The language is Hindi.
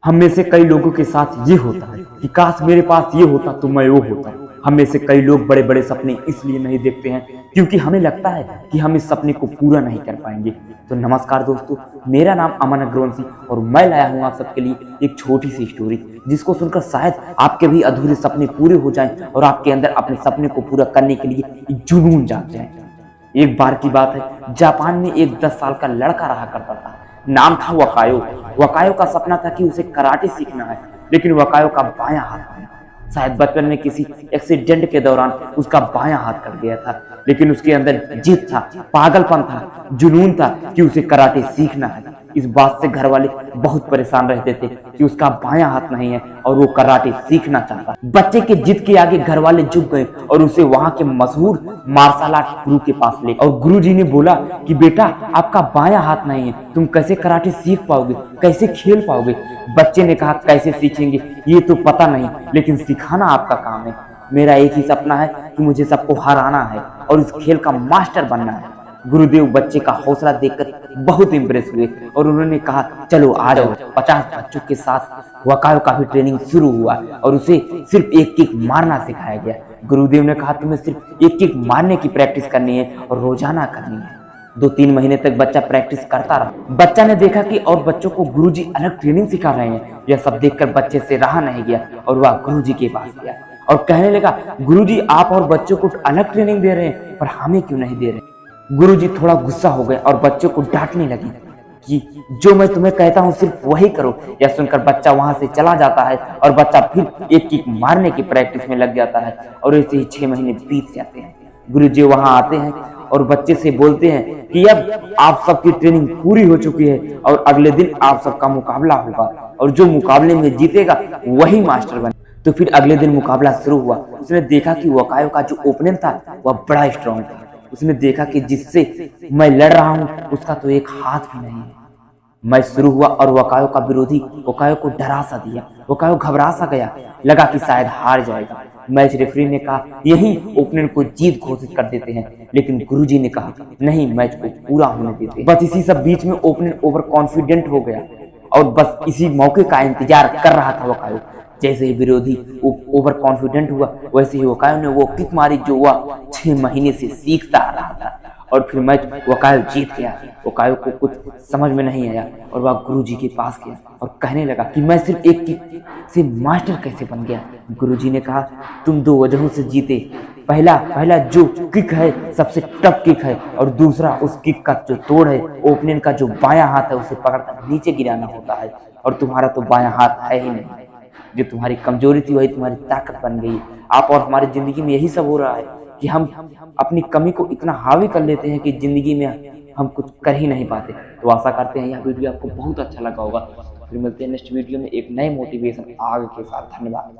हम में से कई लोगों के साथ ये होता है कि काश मेरे पास ये होता तो मैं वो होता। हम में से कई लोग बड़े बड़े सपने इसलिए नहीं देखते हैं क्योंकि हमें लगता है कि हम इस सपने को पूरा नहीं कर पाएंगे। तो नमस्कार दोस्तों, मेरा नाम अमन अग्रवंशी और मैं लाया हूँ आप सबके लिए एक छोटी सी स्टोरी जिसको सुनकर शायद आपके भी अधूरे सपने पूरे हो जाएं और आपके अंदर अपने सपने को पूरा करने के लिए एक जुनून जाग जाए। एक बार की बात है, जापान में एक 10 साल का लड़का रहा करता था। नाम था वकायो। वकायो का सपना था कि उसे कराटे सीखना है, लेकिन वकायो का बायां हाथ नहीं। शायद बचपन में किसी एक्सीडेंट के दौरान उसका बायां हाथ कट गया था, लेकिन उसके अंदर जिद था, पागलपन था, जुनून था कि उसे कराटे सीखना है। इस बात से घर वाले बहुत परेशान रहते थे कि उसका बायां हाथ नहीं है और वो कराटे सीखना चाहता। बच्चे के जिद के आगे घर वाले झुक गए और उसे वहां के मशहूर मार्शल आर्ट गुरु के पास ले। और गुरुजी ने बोला कि बेटा, आपका बायां हाथ नहीं है, तुम कैसे कराटे सीख पाओगे, कैसे खेल पाओगे। बच्चे ने कहा, कैसे सीखेंगे ये तो पता नहीं, लेकिन सिखाना आपका काम है। मेरा एक ही सपना है कि मुझे सबको हराना है और इस खेल का मास्टर बनना है। गुरुदेव बच्चे का हौसला देखकर बहुत इंप्रेस हुए और उन्होंने कहा, चलो आ जाओ। 50 बच्चों के साथ वकायो का भी ट्रेनिंग शुरू हुआ और उसे सिर्फ एक किक मारना सिखाया गया। गुरुदेव ने कहा, तुम्हें सिर्फ एक किक मारने की प्रैक्टिस करनी है और रोजाना करनी है। 2-3 महीने तक बच्चा प्रैक्टिस करता रहा। बच्चा ने देखा कि और बच्चों को गुरुजी अलग ट्रेनिंग सिखा रहे हैं। यह सब देखकर बच्चे से रहा नहीं गया और वह गुरुजी के पास गया और कहने लगा, गुरुजी आप और बच्चों को अलग ट्रेनिंग दे रहे हैं, पर हमें क्यों नहीं दे रहे। गुरुजी थोड़ा गुस्सा हो गए और बच्चों को डांटने लगे कि जो मैं तुम्हें कहता हूँ सिर्फ वही करो। यह सुनकर बच्चा वहां से चला जाता है और बच्चा फिर एक किक मारने की प्रैक्टिस में लग जाता है और ऐसे ही 6 महीने बीत जाते हैं। गुरुजी वहां आते हैं और बच्चे से बोलते हैं कि अब आप सबकी ट्रेनिंग पूरी हो चुकी है और अगले दिन आप सबका मुकाबला होगा और जो मुकाबले में जीतेगा वही मास्टर बने। तो फिर अगले दिन मुकाबला शुरू हुआ। उसने देखा कि वकायो का जो ओपोनेंट था वह बड़ा स्ट्रॉन्ग था। उसने देखा कि जिससे मैं लड़ रहा हूं उसका तो एक हाथ भी नहीं है। मैच शुरू हुआ और वकायो का विरोधी वकायो को डरा सा दिया। वकायो घबरा सा गया, लगा कि शायद हार जाएगा। मैच रेफरी ने कहा, यही ओपोनेंट को जीत घोषित कर देते हैं, लेकिन गुरुजी ने कहा, नहीं, मैच को पूरा होने देते। बस इसी सब बीच में ओपोनेंट ओवर कॉन्फिडेंट हो गया और बस इसी मौके का इंतजार कर रहा था वकायो। जैसे ही विरोधी ओवर कॉन्फिडेंट हुआ वैसे ही वकायो ने वो किक मारी जो वह 6 महीने से सीखता आ रहा था और फिर मैच वकायो जीत गया। वकायो को कुछ समझ में नहीं आया और वह गुरुजी के पास गया और कहने लगा कि मैं सिर्फ एक किक से मास्टर कैसे बन गया। गुरुजी ने कहा, तुम 2 वजहों से जीते। पहला जो किक है सबसे टफ किक है और दूसरा उस किक का जो तोड़ है, ओपोनेंट का जो बायां हाथ है उसे पकड़कर नीचे गिराना होता है और तुम्हारा तो बायां हाथ है ही नहीं। जो तुम्हारी कमजोरी थी वही तुम्हारी ताकत बन गई। आप और हमारी जिंदगी में यही सब हो रहा है कि हम अपनी कमी को इतना हावी कर लेते हैं कि जिंदगी में हम कुछ कर ही नहीं पाते। तो आशा करते हैं यह वीडियो आपको बहुत अच्छा लगा होगा। फिर मिलते हैं नेक्स्ट वीडियो में एक नए मोटिवेशन आगे के साथ। धन्यवाद।